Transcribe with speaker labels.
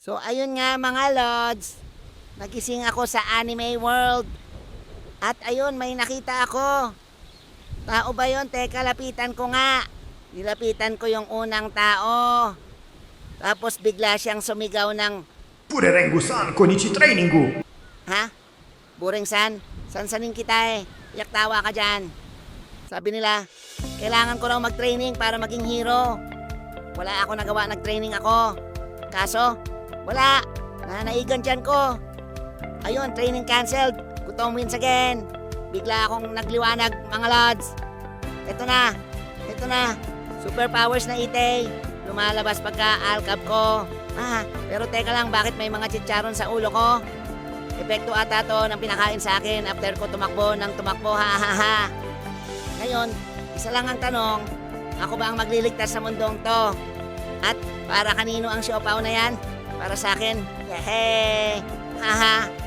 Speaker 1: So ayun nga mga lods, nagising ako sa anime world. At ayun, may nakita ako. Tao ba yun? Teka, lapitan ko nga. Nilapitan ko yung unang tao. Tapos bigla siyang sumigaw ng,
Speaker 2: Pure Rengu-san, konichi trainingu!
Speaker 1: ha? Buring-san, sansanin kita eh. Iyak tawa ka dyan. Sabi nila, kailangan ko raw mag-training para maging hero. Wala ako nagawa, nag-training ako. Kaso, wala. Nanaigan dyan ko. Ayun, training canceled. Gutom wins again. Bigla akong nagliwanag, mga lods. Ito na. Superpowers na Itay. Lumalabas pagka-alcab ko. Pero teka lang, bakit may mga chicharon sa ulo ko? Epekto ata to ng pinakain sa akin after ko tumakbo ng tumakbo, ha. Ngayon, isa lang ang tanong, ako ba ang magliligtas sa mundong to? At para kanino ang siopaw na yan? Para sa akin, yehey! Haha!